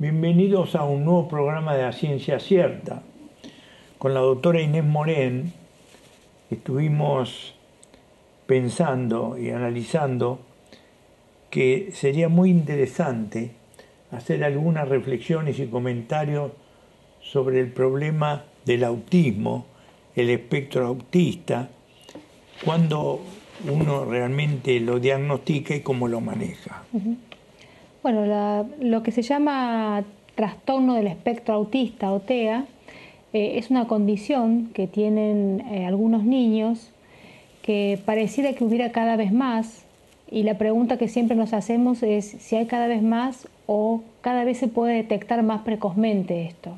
Bienvenidos a un nuevo programa de La Ciencia Cierta. Con la doctora Inés Morén estuvimos pensando y analizando que sería muy interesante hacer algunas reflexiones y comentarios sobre el problema del autismo, el espectro autista, cuando uno realmente lo diagnostica y cómo lo maneja. Bueno, lo que se llama trastorno del espectro autista o TEA es una condición que tienen algunos niños que pareciera que hubiera cada vez más, y la pregunta que siempre nos hacemos es si hay cada vez más o cada vez se puede detectar más precozmente esto.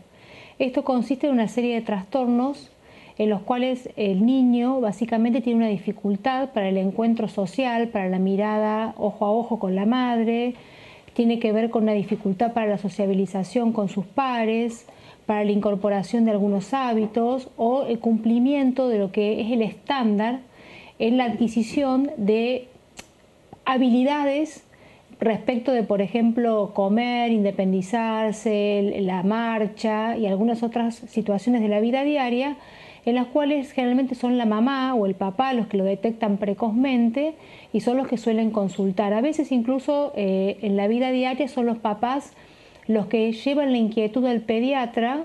Esto consiste en una serie de trastornos en los cuales el niño básicamente tiene una dificultad para el encuentro social, para la mirada ojo a ojo con la madre, tiene que ver con una dificultad para la sociabilización con sus pares, para la incorporación de algunos hábitos o el cumplimiento de lo que es el estándar en la adquisición de habilidades respecto de, por ejemplo, comer, independizarse, la marcha y algunas otras situaciones de la vida diaria, en las cuales generalmente son la mamá o el papá los que lo detectan precozmente y son los que suelen consultar. A veces incluso en la vida diaria son los papás los que llevan la inquietud al pediatra,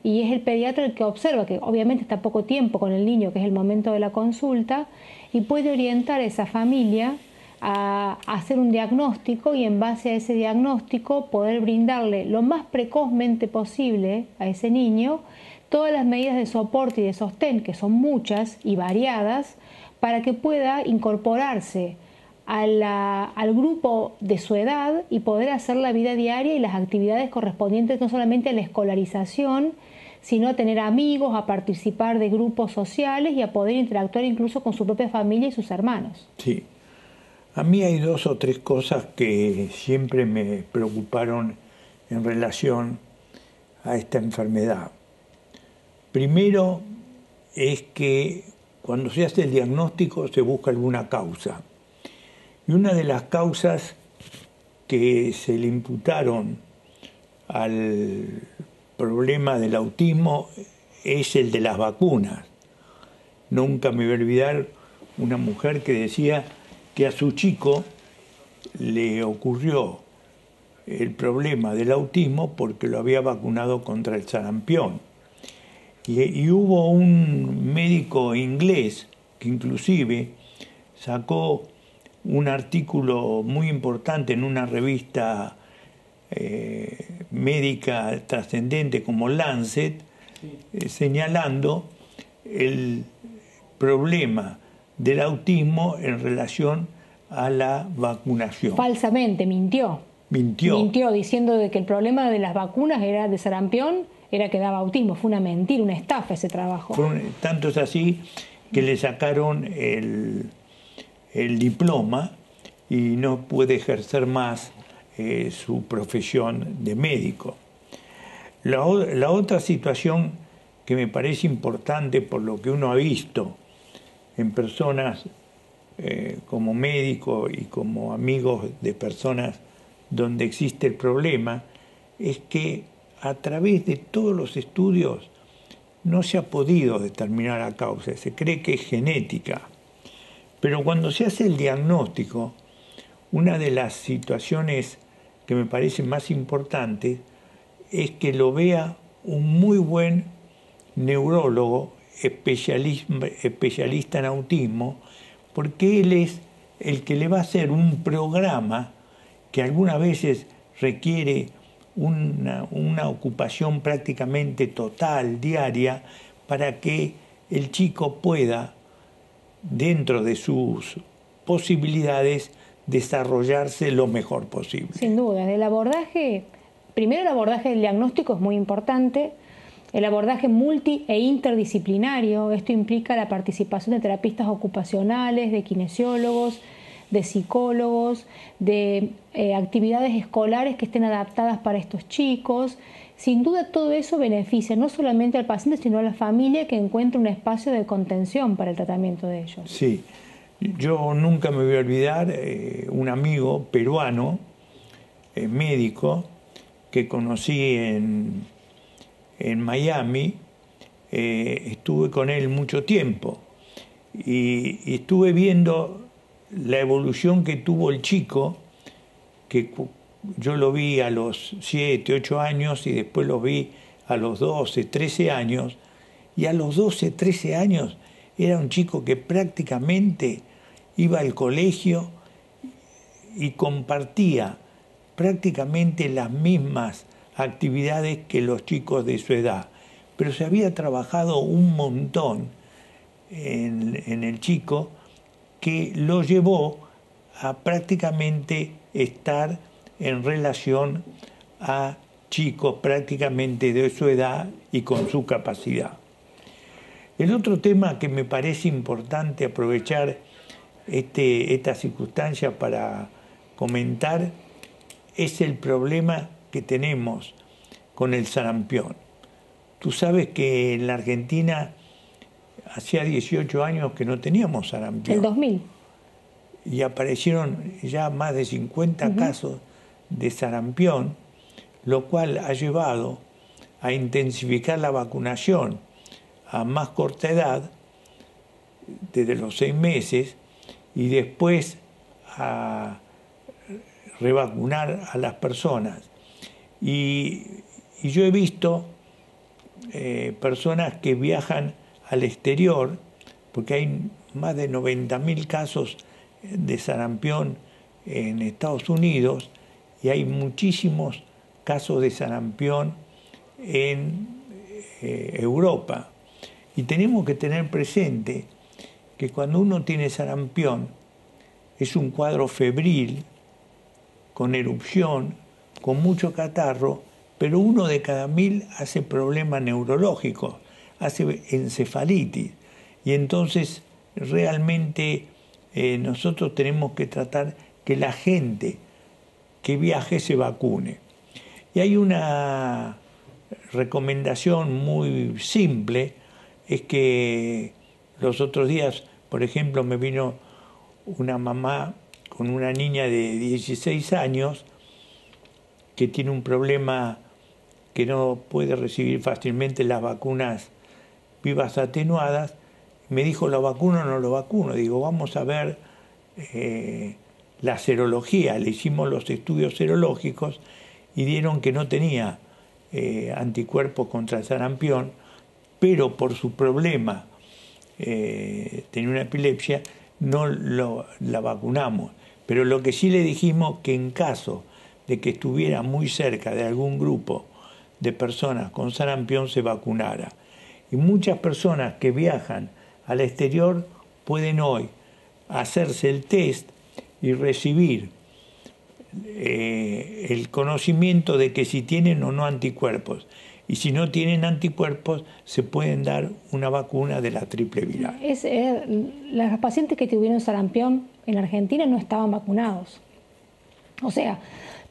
y es el pediatra el que observa, que obviamente está poco tiempo con el niño, que es el momento de la consulta, y puede orientar a esa familia a hacer un diagnóstico y en base a ese diagnóstico poder brindarle lo más precozmente posible a ese niño todas las medidas de soporte y de sostén, que son muchas y variadas, para que pueda incorporarse al grupo de su edad y poder hacer la vida diaria y las actividades correspondientes no solamente a la escolarización, sino a tener amigos, a participar de grupos sociales y a poder interactuar incluso con su propia familia y sus hermanos. Sí. A mí hay dos o tres cosas que siempre me preocuparon en relación a esta enfermedad. Primero es que cuando se hace el diagnóstico se busca alguna causa. Y una de las causas que se le imputaron al problema del autismo es el de las vacunas. Nunca me voy a olvidar una mujer que decía que a su chico le ocurrió el problema del autismo porque lo había vacunado contra el sarampión. Y hubo un médico inglés que inclusive sacó un artículo muy importante en una revista médica trascendente como Lancet, señalando el problema del autismo en relación a la vacunación. Falsamente, mintió. Mintió diciendo de que el problema de las vacunas era de sarampión, era que daba autismo. Fue una mentira, una estafa ese trabajo. Tanto es así que le sacaron el diploma y no puede ejercer más su profesión de médico. La otra situación que me parece importante por lo que uno ha visto en personas como médico y como amigos de personas donde existe el problema, es que a través de todos los estudios no se ha podido determinar la causa, se cree que es genética. Pero cuando se hace el diagnóstico, una de las situaciones que me parece más importantes es que lo vea un muy buen neurólogo, especialista en autismo, porque él es el que le va a hacer un programa que algunas veces requiere una ocupación prácticamente total, diaria, para que el chico pueda, dentro de sus posibilidades, desarrollarse lo mejor posible. Sin duda, primero el abordaje del diagnóstico es muy importante, el abordaje multi e interdisciplinario, esto implica la participación de terapistas ocupacionales, de kinesiólogos, de psicólogos, de actividades escolares que estén adaptadas para estos chicos. Sin duda todo eso beneficia no solamente al paciente, sino a la familia que encuentra un espacio de contención para el tratamiento de ellos. Sí, yo nunca me voy a olvidar un amigo peruano, médico, que conocí en Miami, estuve con él mucho tiempo y estuve viendo la evolución que tuvo el chico, que yo lo vi a los 7, 8 años y después lo vi a los 12, 13 años, y a los 12, 13 años era un chico que prácticamente iba al colegio y compartía prácticamente las mismas actividades que los chicos de su edad, pero se había trabajado un montón en el chico que lo llevó a prácticamente estar en relación a chicos prácticamente de su edad y con su capacidad. El otro tema que me parece importante aprovechar esta circunstancia para comentar es el problema que tenemos con el sarampión. Tú sabes que en la Argentina hacía 18 años que no teníamos sarampión. El 2000. Y aparecieron ya más de 50 casos de sarampión, lo cual ha llevado a intensificar la vacunación a más corta edad, desde los 6 meses, y después a revacunar a las personas. Y yo he visto personas que viajan al exterior, porque hay más de 90.000 casos de sarampión en Estados Unidos y hay muchísimos casos de sarampión en Europa. Y tenemos que tener presente que cuando uno tiene sarampión es un cuadro febril, con erupción, con mucho catarro, pero 1 de cada 1000 hace problemas neurológicos, hace encefalitis. Y entonces realmente nosotros tenemos que tratar que la gente que viaje se vacune. Y hay una recomendación muy simple, es que los otros días, por ejemplo, me vino una mamá con una niña de 16 años que tiene un problema que no puede recibir fácilmente las vacunas vivas atenuadas. Me dijo, ¿lo vacuno o no lo vacuno? Digo, vamos a ver la serología. Le hicimos los estudios serológicos y dieron que no tenía anticuerpos contra el sarampión, pero por su problema, tenía una epilepsia, no la vacunamos. Pero lo que sí le dijimos que en caso de que estuviera muy cerca de algún grupo de personas con sarampión se vacunara. Y muchas personas que viajan al exterior pueden hoy hacerse el test y recibir el conocimiento de que si tienen o no anticuerpos. Y si no tienen anticuerpos, se pueden dar una vacuna de la triple viral. Los pacientes que tuvieron sarampión en Argentina no estaban vacunados. O sea,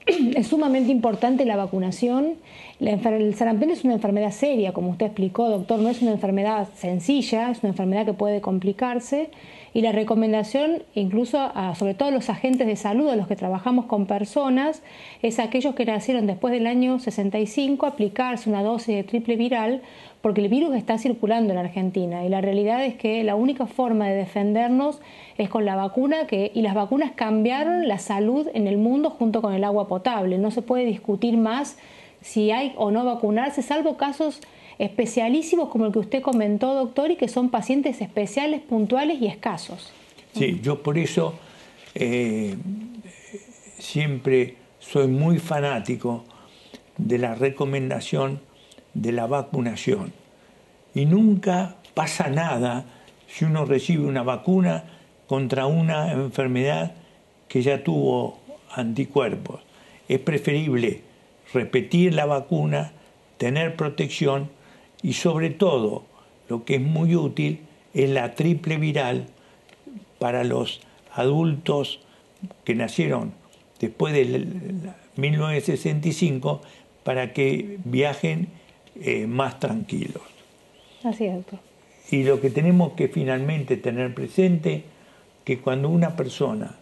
es sumamente importante la vacunación. El sarampión es una enfermedad seria, como usted explicó, doctor, no es una enfermedad sencilla, es una enfermedad que puede complicarse. Y la recomendación, incluso sobre todo a los agentes de salud, a los que trabajamos con personas, es a aquellos que nacieron después del año 65, aplicarse una dosis de triple viral, porque el virus está circulando en Argentina. Y la realidad es que la única forma de defendernos es con la vacuna, y las vacunas cambiaron la salud en el mundo junto con el agua potable. No se puede discutir más si hay o no vacunarse, salvo casos especialísimos como el que usted comentó, doctor, y que son pacientes especiales, puntuales y escasos. Sí, yo por eso siempre soy muy fanático de la recomendación de la vacunación. Y nunca pasa nada si uno recibe una vacuna contra una enfermedad que ya tuvo anticuerpos. Es preferible repetir la vacuna, tener protección y sobre todo, lo que es muy útil, es la triple viral para los adultos que nacieron después de 1965 para que viajen más tranquilos. Así es, doctor. Y lo que tenemos que finalmente tener presente, que cuando una persona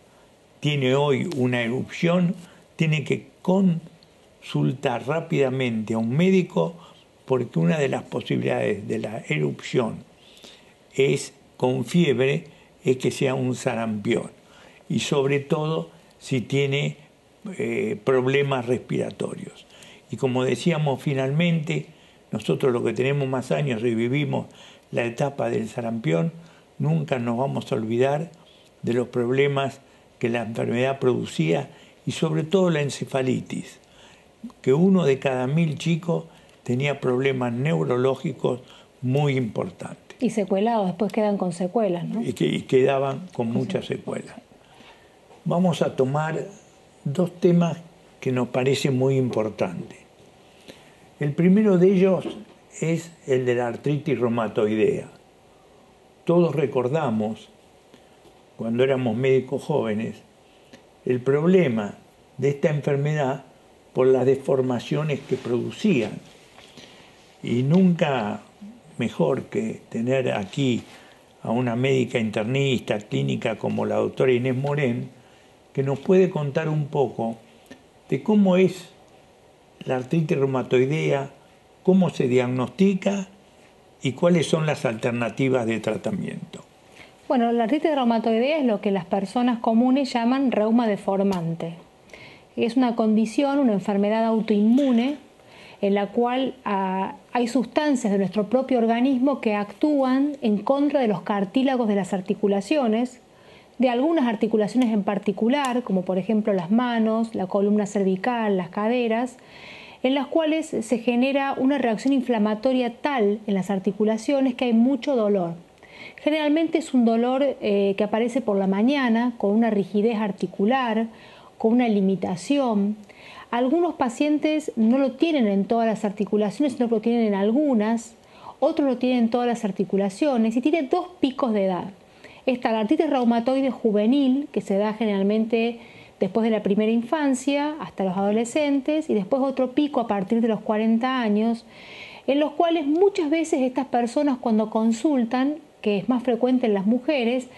tiene hoy una erupción, tiene que con consultar rápidamente a un médico, porque una de las posibilidades de la erupción es con fiebre, es que sea un sarampión, y sobre todo si tiene problemas respiratorios. Y como decíamos, finalmente, nosotros los que tenemos más años y vivimos la etapa del sarampión, nunca nos vamos a olvidar de los problemas que la enfermedad producía, y sobre todo la encefalitis, que 1 de cada 1000 chicos tenía problemas neurológicos muy importantes. Y secuelados, después quedan con secuelas, ¿no? Y quedaban con muchas secuelas. Vamos a tomar 2 temas que nos parecen muy importantes. El primero de ellos es el de la artritis reumatoidea. Todos recordamos, cuando éramos médicos jóvenes, el problema de esta enfermedad por las deformaciones que producían. Y nunca mejor que tener aquí a una médica internista clínica como la doctora Inés Morén, que nos puede contar un poco de cómo es la artritis reumatoidea, cómo se diagnostica y cuáles son las alternativas de tratamiento. Bueno, la artritis reumatoidea es lo que las personas comunes llaman reuma deformante. Es una condición, una enfermedad autoinmune en la cual hay sustancias de nuestro propio organismo que actúan en contra de los cartílagos de las articulaciones, de algunas articulaciones en particular, como por ejemplo las manos, la columna cervical, las caderas, en las cuales se genera una reacción inflamatoria tal en las articulaciones que hay mucho dolor. Generalmente es un dolor que aparece por la mañana, con una rigidez articular, con una limitación. Algunos pacientes no lo tienen en todas las articulaciones, sino que lo tienen en algunas, otros lo tienen en todas las articulaciones y tiene 2 picos de edad. Está la artritis reumatoide juvenil, que se da generalmente después de la primera infancia hasta los adolescentes, y después otro pico a partir de los 40 años, en los cuales muchas veces estas personas cuando consultan, que es más frecuente en las mujeres,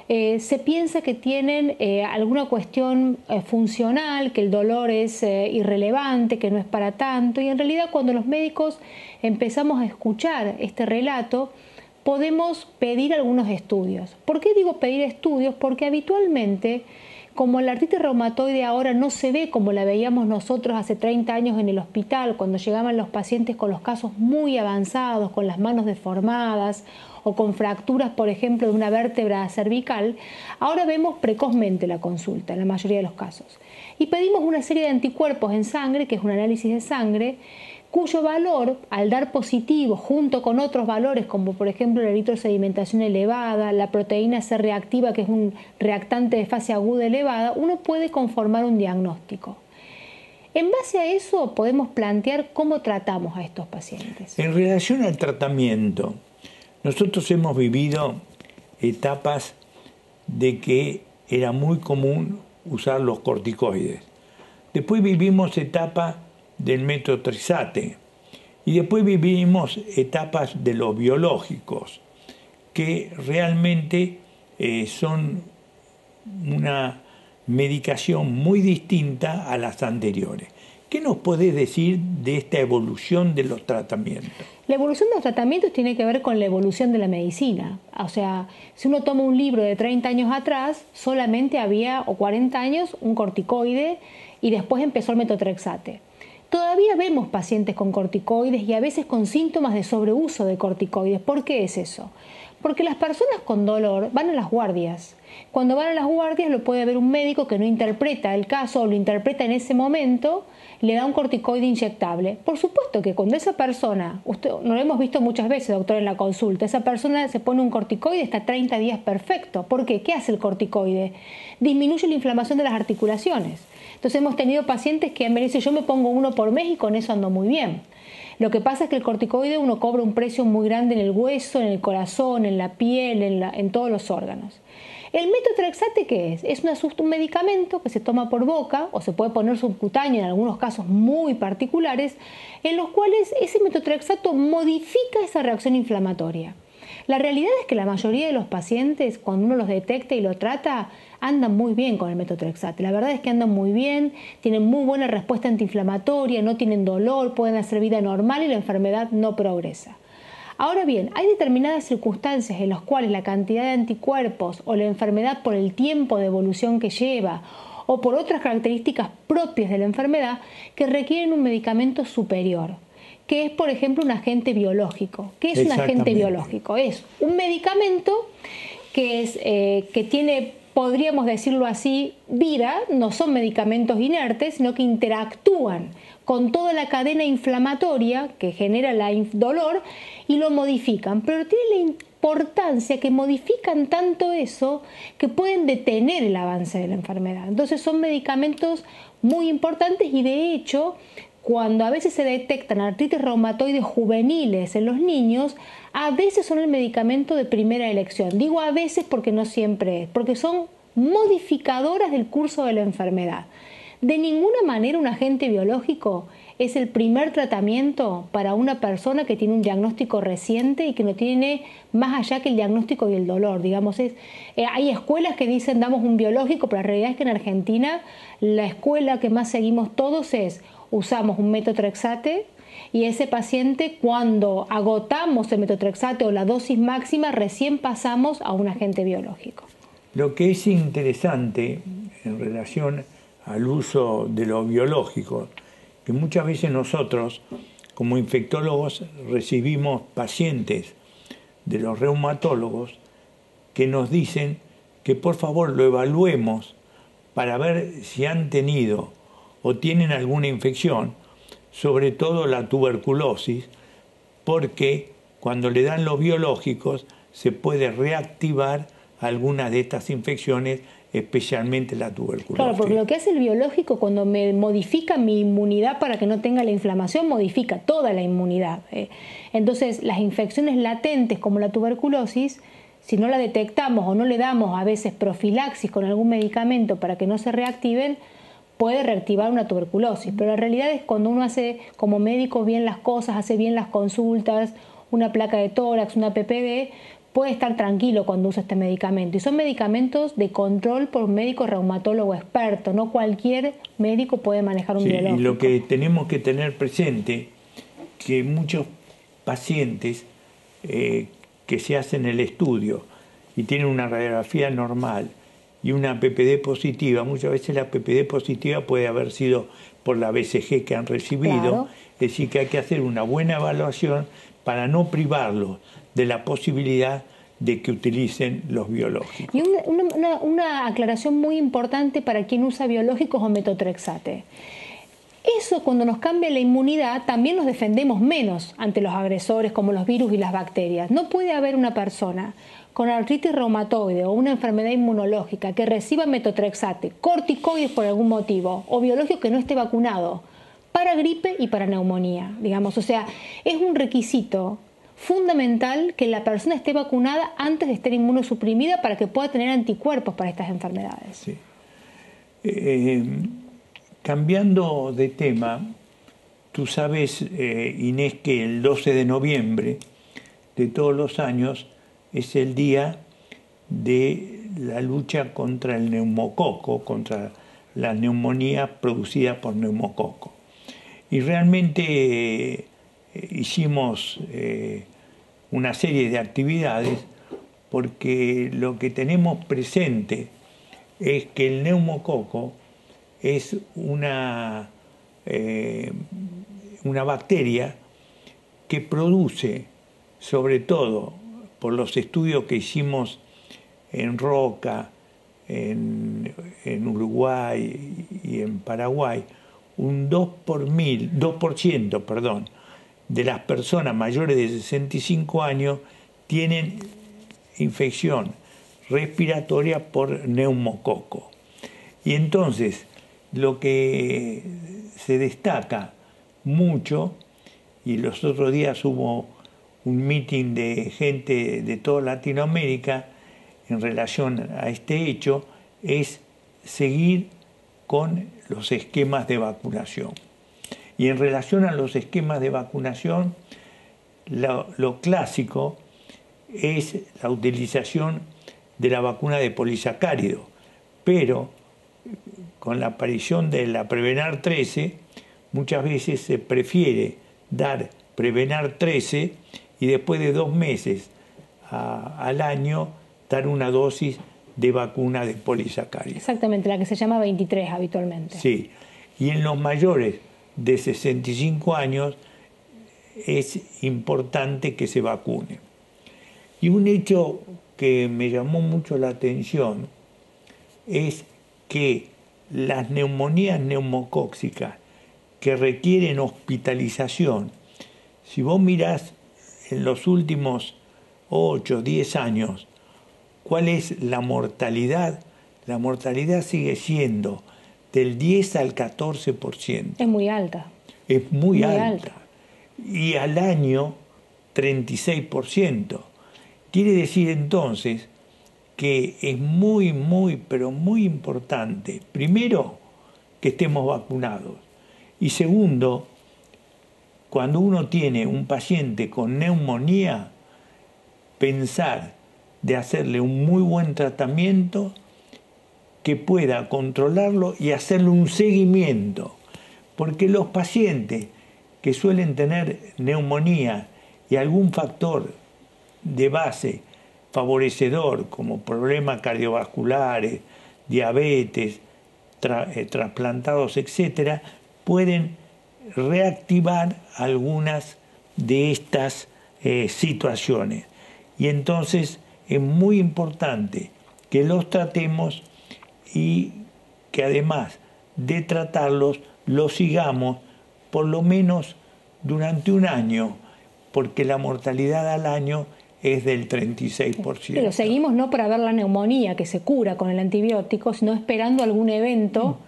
se piensa que tienen alguna cuestión funcional, que el dolor es irrelevante, que no es para tanto, y en realidad cuando los médicos empezamos a escuchar este relato, podemos pedir algunos estudios. ¿Por qué digo pedir estudios? Porque habitualmente, como la artritis reumatoide ahora no se ve como la veíamos nosotros hace 30 años en el hospital, cuando llegaban los pacientes con los casos muy avanzados, con las manos deformadas o con fracturas, por ejemplo, de una vértebra cervical, ahora vemos precozmente la consulta en la mayoría de los casos. Y pedimos una serie de anticuerpos en sangre, que es un análisis de sangre, cuyo valor, al dar positivo junto con otros valores como por ejemplo la eritrosedimentación elevada, la proteína C reactiva, que es un reactante de fase aguda elevada, uno puede conformar un diagnóstico. En base a eso podemos plantear cómo tratamos a estos pacientes. En relación al tratamiento, nosotros hemos vivido etapas de que era muy común usar los corticoides. Después vivimos etapas del metotrexate y después vivimos etapas de los biológicos, que realmente son una medicación muy distinta a las anteriores. ¿Qué nos podés decir de esta evolución de los tratamientos? La evolución de los tratamientos tiene que ver con la evolución de la medicina. O sea, si uno toma un libro de 30 años atrás, solamente había, o 40 años, un corticoide y después empezó el metotrexate. Todavía vemos pacientes con corticoides y a veces con síntomas de sobreuso de corticoides. ¿Por qué es eso? Porque las personas con dolor van a las guardias. Cuando van a las guardias lo puede ver un médico que no interpreta el caso o lo interpreta en ese momento, le da un corticoide inyectable. Por supuesto que cuando esa persona, no lo hemos visto muchas veces, doctor, en la consulta, esa persona se pone un corticoide, está 30 días perfecto. ¿Por qué? ¿Qué hace el corticoide? Disminuye la inflamación de las articulaciones. Entonces hemos tenido pacientes que me dicen, yo me pongo uno por mes y con eso ando muy bien. Lo que pasa es que el corticoide uno cobra un precio muy grande en el hueso, en el corazón, en la piel, en todos los órganos. ¿El metotrexate qué es? Es un medicamento que se toma por boca o se puede poner subcutáneo en algunos casos muy particulares, en los cuales ese metotrexato modifica esa reacción inflamatoria. La realidad es que la mayoría de los pacientes, cuando uno los detecta y lo trata, andan muy bien con el metotrexate. La verdad es que andan muy bien, tienen muy buena respuesta antiinflamatoria, no tienen dolor, pueden hacer vida normal y la enfermedad no progresa. Ahora bien, hay determinadas circunstancias en las cuales la cantidad de anticuerpos o la enfermedad por el tiempo de evolución que lleva o por otras características propias de la enfermedad que requieren un medicamento superior, que es, por ejemplo, un agente biológico. ¿Qué es un agente biológico? Es un medicamento que tiene, podríamos decirlo así, vida, no son medicamentos inertes, sino que interactúan con toda la cadena inflamatoria que genera el dolor y lo modifican. Pero tiene la importancia que modifican tanto eso que pueden detener el avance de la enfermedad. Entonces son medicamentos muy importantes y de hecho, cuando a veces se detectan artritis reumatoide juveniles en los niños, a veces son el medicamento de primera elección. Digo a veces porque no siempre es, porque son modificadoras del curso de la enfermedad. De ninguna manera un agente biológico es el primer tratamiento para una persona que tiene un diagnóstico reciente y que no tiene más allá que el diagnóstico y el dolor. Digamos, hay escuelas que dicen damos un biológico, pero la realidad es que en Argentina la escuela que más seguimos todos es usamos un metotrexate y ese paciente, cuando agotamos el metotrexate o la dosis máxima, recién pasamos a un agente biológico. Lo que es interesante en relación al uso de lo biológico, que muchas veces nosotros, como infectólogos, recibimos pacientes de los reumatólogos que nos dicen que por favor lo evaluemos para ver si han tenido o tienen alguna infección, sobre todo la tuberculosis, porque cuando le dan los biológicos se puede reactivar algunas de estas infecciones, especialmente la tuberculosis. Claro, porque lo que hace el biológico cuando me modifica mi inmunidad para que no tenga la inflamación, modifica toda la inmunidad. Entonces, las infecciones latentes como la tuberculosis, si no la detectamos o no le damos a veces profilaxis con algún medicamento para que no se reactiven, puede reactivar una tuberculosis. Pero la realidad es cuando uno hace como médico bien las cosas, hace bien las consultas, una placa de tórax, una PPD, puede estar tranquilo cuando usa este medicamento. Y son medicamentos de control por un médico reumatólogo experto. No cualquier médico puede manejar un biológico. Y lo que tenemos que tener presente, que muchos pacientes que se hacen el estudio y tienen una radiografía normal y una PPD positiva, muchas veces la PPD positiva puede haber sido por la BCG que han recibido. Claro. Es decir, que hay que hacer una buena evaluación para no privarlos de la posibilidad de que utilicen los biológicos. Y una aclaración muy importante para quien usa biológicos o metotrexate. Eso, cuando nos cambia la inmunidad, también nos defendemos menos ante los agresores como los virus y las bacterias. No puede haber una persona con artritis reumatoide o una enfermedad inmunológica que reciba metotrexate, corticoides por algún motivo o biológico que no esté vacunado para gripe y para neumonía, digamos. O sea, es un requisito fundamental que la persona esté vacunada antes de estar inmunosuprimida para que pueda tener anticuerpos para estas enfermedades. Sí. Cambiando de tema, tú sabes, Inés, que el 12 de noviembre de todos los años es el día de la lucha contra el neumococo, contra la neumonía producida por neumococo. Y realmente hicimos una serie de actividades porque lo que tenemos presente es que el neumococo es una bacteria que produce, sobre todo por los estudios que hicimos en Roca, en Uruguay y en Paraguay, un 2% de las personas mayores de 65 años tienen infección respiratoria por neumococo. Y entonces, lo que se destaca mucho, y los otros días hubo un meeting de gente de toda Latinoamérica en relación a este hecho, es seguir con los esquemas de vacunación. Y en relación a los esquemas de vacunación, lo clásico es la utilización de la vacuna de polisacárido, pero con la aparición de la Prevenar 13, muchas veces se prefiere dar Prevenar 13 y después de 2 meses al año dar una dosis de vacuna de polisacárido. Exactamente, la que se llama 23 habitualmente. Sí, y en los mayores de 65 años es importante que se vacunen. Y un hecho que me llamó mucho la atención es que las neumonías neumocóxicas que requieren hospitalización, si vos mirás en los últimos 8 o 10 años, ¿cuál es la mortalidad? La mortalidad sigue siendo del 10 al 14%. Es muy alta. Es muy alta. Y al año 36%. Quiere decir entonces que es muy, pero muy importante, primero, que estemos vacunados. Y segundo, cuando uno tiene un paciente con neumonía, pensar de hacerle un muy buen tratamiento que pueda controlarlo y hacerle un seguimiento. Porque los pacientes que suelen tener neumonía y algún factor de base favorecedor, como problemas cardiovasculares, diabetes, trasplantados, etc., pueden reactivar algunas de estas situaciones. Y entonces es muy importante que los tratemos y que además de tratarlos, los sigamos por lo menos durante un año, porque la mortalidad al año es del 36%. Pero seguimos no para ver la neumonía que se cura con el antibiótico, sino esperando algún evento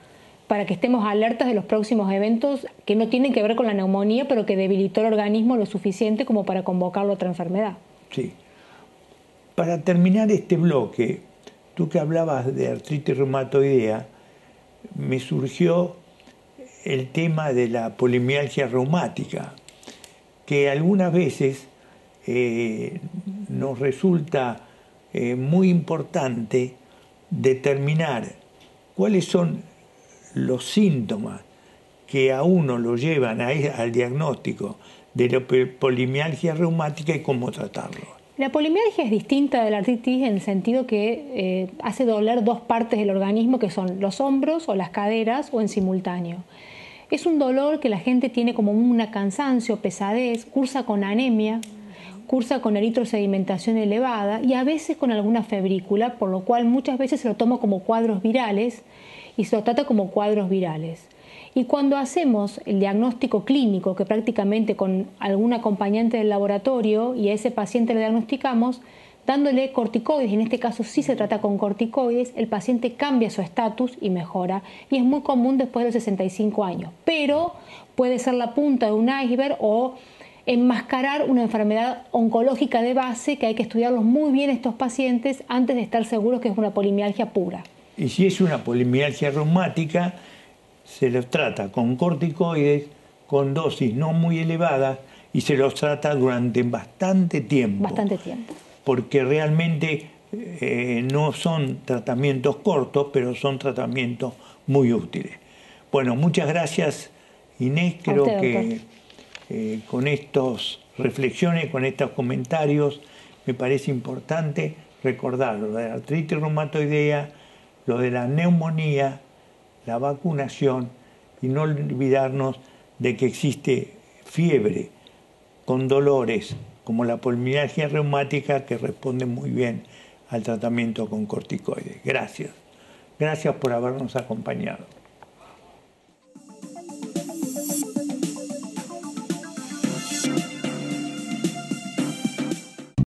para que estemos alertas de los próximos eventos que no tienen que ver con la neumonía, pero que debilitó el organismo lo suficiente como para convocarlo a otra enfermedad. Sí. Para terminar este bloque, tú que hablabas de artritis reumatoidea, me surgió el tema de la polimialgia reumática, que algunas veces nos resulta muy importante determinar cuáles son los síntomas que a uno lo llevan al diagnóstico de la polimialgia reumática y cómo tratarlo. La polimialgia es distinta de la artritis en el sentido que hace doler dos partes del organismo, que son los hombros o las caderas o en simultáneo. Es un dolor que la gente tiene como una cansancio, pesadez, cursa con anemia, cursa con eritrosedimentación elevada y a veces con alguna febrícula, por lo cual muchas veces se lo toma como cuadros virales y se lo trata como cuadros virales. Y cuando hacemos el diagnóstico clínico, que prácticamente con algún acompañante del laboratorio y a ese paciente le diagnosticamos, dándole corticoides, y en este caso sí se trata con corticoides, el paciente cambia su estatus y mejora. Y es muy común después de los 65 años. Pero puede ser la punta de un iceberg o enmascarar una enfermedad oncológica de base que hay que estudiarlos muy bien estos pacientes antes de estar seguros que es una polimialgia pura. Y si es una polimialgia reumática, se los trata con corticoides, con dosis no muy elevadas y se los trata durante bastante tiempo. Bastante tiempo. Porque realmente no son tratamientos cortos, pero son tratamientos muy útiles. Bueno, muchas gracias, Inés. Creo que con estas reflexiones, con estos comentarios, me parece importante recordar lo de la artritis reumatoidea, lo de la neumonía, la vacunación y no olvidarnos de que existe fiebre con dolores como la polimialgia reumática que responde muy bien al tratamiento con corticoides. Gracias. Gracias por habernos acompañado.